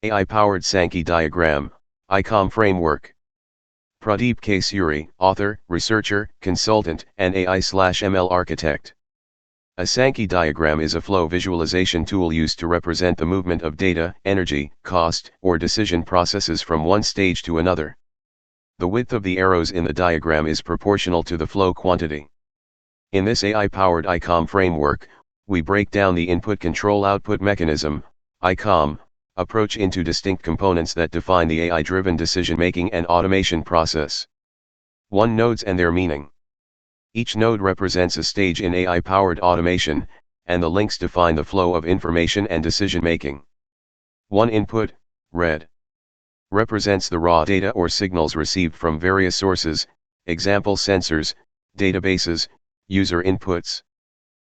AI-powered Sankey diagram, ICOM framework. Pradeep K. Suri, author, researcher, consultant, and AI/ML architect. A Sankey diagram is a flow visualization tool used to represent the movement of data, energy, cost, or decision processes from one stage to another. The width of the arrows in the diagram is proportional to the flow quantity. In this AI-powered ICOM framework, we break down the input control output mechanism, ICOM, approach into distinct components that define the AI-driven decision-making and automation process. 1. Nodes and their meaning. Each node represents a stage in AI-powered automation, and the links define the flow of information and decision-making. 1. Input, red, represents the raw data or signals received from various sources, example sensors, databases, user inputs.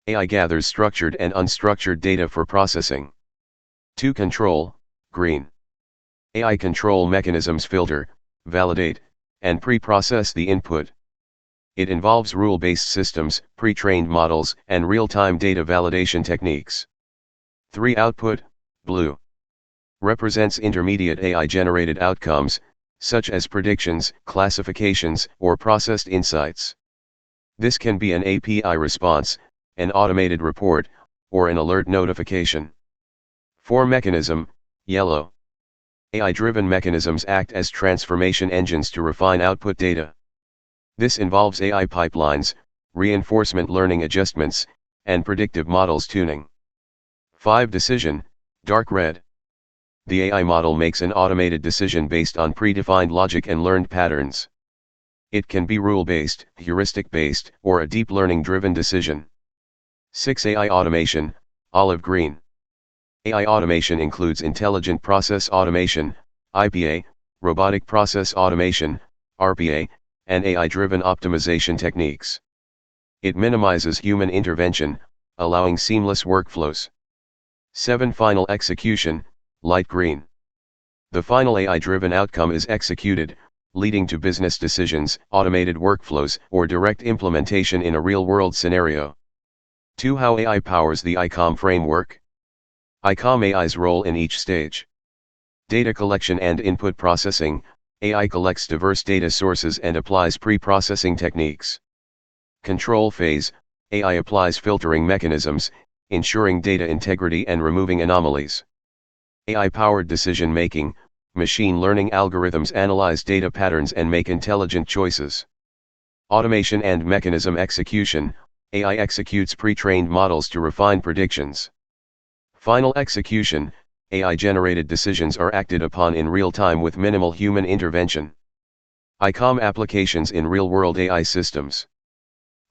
AI gathers structured and unstructured data for processing. 2. Control, green. AI control mechanisms filter, validate, and pre-process the input. It involves rule-based systems, pre-trained models, and real-time data validation techniques. 3. Output, blue, represents intermediate AI-generated outcomes, such as predictions, classifications, or processed insights. This can be an API response, an automated report, or an alert notification. 4. Mechanism, yellow. AI-driven mechanisms act as transformation engines to refine output data. This involves AI pipelines, reinforcement learning adjustments, and predictive models tuning. 5. Decision, dark red. The AI model makes an automated decision based on predefined logic and learned patterns. It can be rule-based, heuristic-based, or a deep learning-driven decision. 6. AI automation, olive green. AI automation includes intelligent process automation, IPA, robotic process automation, RPA, and AI-driven optimization techniques. It minimizes human intervention, allowing seamless workflows. 7. Final execution, light green. The final AI-driven outcome is executed, leading to business decisions, automated workflows, or direct implementation in a real-world scenario. 2. How AI powers the ICOM framework. ICOM AI's role in each stage. Data collection and input processing, AI collects diverse data sources and applies pre-processing techniques. Control phase, AI applies filtering mechanisms, ensuring data integrity and removing anomalies. AI-powered decision-making, machine learning algorithms analyze data patterns and make intelligent choices. Automation and mechanism execution, AI executes pre-trained models to refine predictions. Final execution, AI-generated decisions are acted upon in real time with minimal human intervention. ICOM applications in real-world AI systems.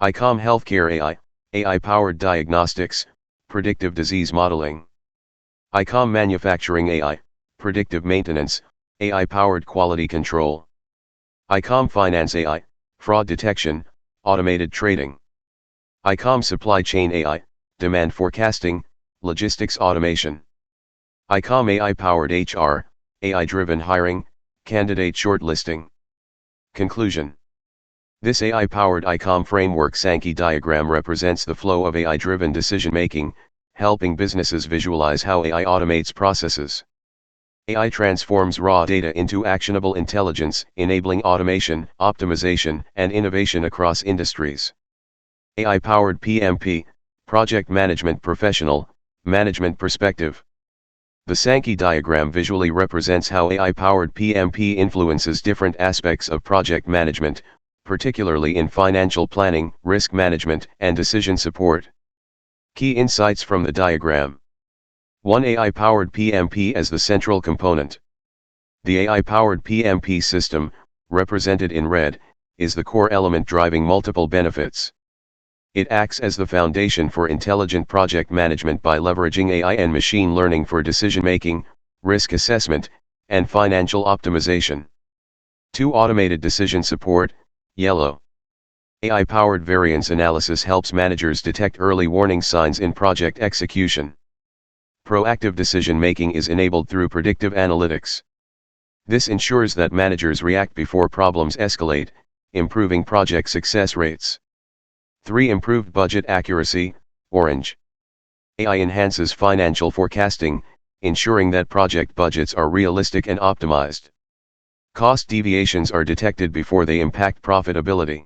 ICOM Healthcare AI, AI-powered diagnostics, predictive disease modeling. ICOM Manufacturing AI, predictive maintenance, AI-powered quality control. ICOM Finance AI, fraud detection, automated trading. ICOM Supply Chain AI, demand forecasting, logistics automation. ICOM AI-powered HR, AI-driven hiring, candidate shortlisting. Conclusion. This AI-powered ICOM framework Sankey diagram represents the flow of AI-driven decision-making, helping businesses visualize how AI automates processes. AI transforms raw data into actionable intelligence, enabling automation, optimization, and innovation across industries. AI-powered PMP, Project Management Professional, Management Perspective. The Sankey diagram visually represents how AI-powered PMP influences different aspects of project management, particularly in financial planning, risk management, and decision support. Key insights from the diagram. 1. AI-powered PMP as the central component. The AI-powered PMP system, represented in red, is the core element driving multiple benefits. It acts as the foundation for intelligent project management by leveraging AI and machine learning for decision-making, risk assessment, and financial optimization. 2. Automated decision support, yellow. AI-powered variance analysis helps managers detect early warning signs in project execution. Proactive decision-making is enabled through predictive analytics. This ensures that managers react before problems escalate, improving project success rates. 3. Improved budget accuracy, orange. AI enhances financial forecasting, ensuring that project budgets are realistic and optimized. Cost deviations are detected before they impact profitability.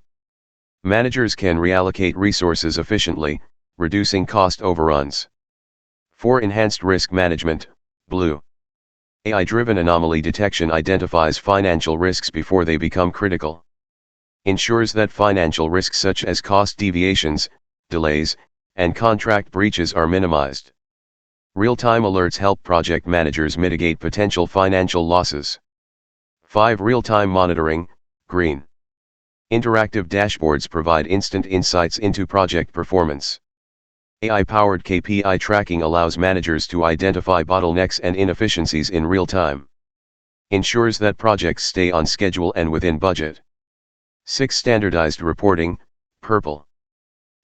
Managers can reallocate resources efficiently, reducing cost overruns. For enhanced risk management, Blue. AI-driven anomaly detection identifies financial risks before they become critical. Ensures that financial risks such as cost deviations, delays, and contract breaches are minimized. Real-time alerts help project managers mitigate potential financial losses. 5. Real-time monitoring, Green. Interactive dashboards provide instant insights into project performance. AI-powered KPI tracking allows managers to identify bottlenecks and inefficiencies in real time. Ensures that projects stay on schedule and within budget. 6. Standardized reporting, Purple.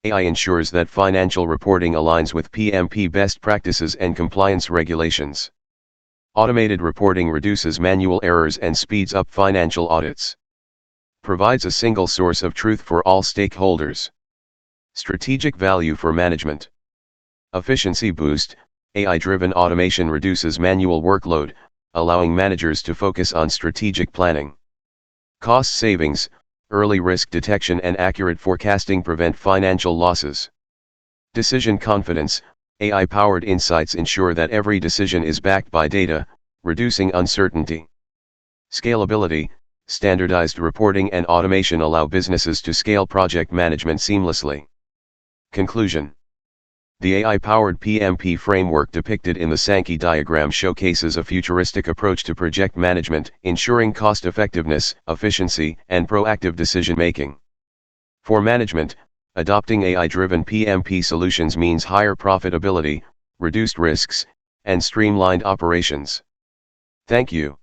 AI ensures that financial reporting aligns with PMP best practices and compliance regulations. Automated reporting reduces manual errors and speeds up financial audits. Provides a single source of truth for all stakeholders. Strategic value for management. Efficiency boost, AI-driven automation reduces manual workload, allowing managers to focus on strategic planning. Cost savings, early risk detection and accurate forecasting prevent financial losses. Decision confidence, AI-powered insights ensure that every decision is backed by data, reducing uncertainty. Scalability, standardized reporting and automation allow businesses to scale project management seamlessly. Conclusion. The AI-powered PMP framework depicted in the Sankey diagram showcases a futuristic approach to project management, ensuring cost-effectiveness, efficiency, and proactive decision-making. For management, adopting AI-driven PMP solutions means higher profitability, reduced risks, and streamlined operations. Thank you.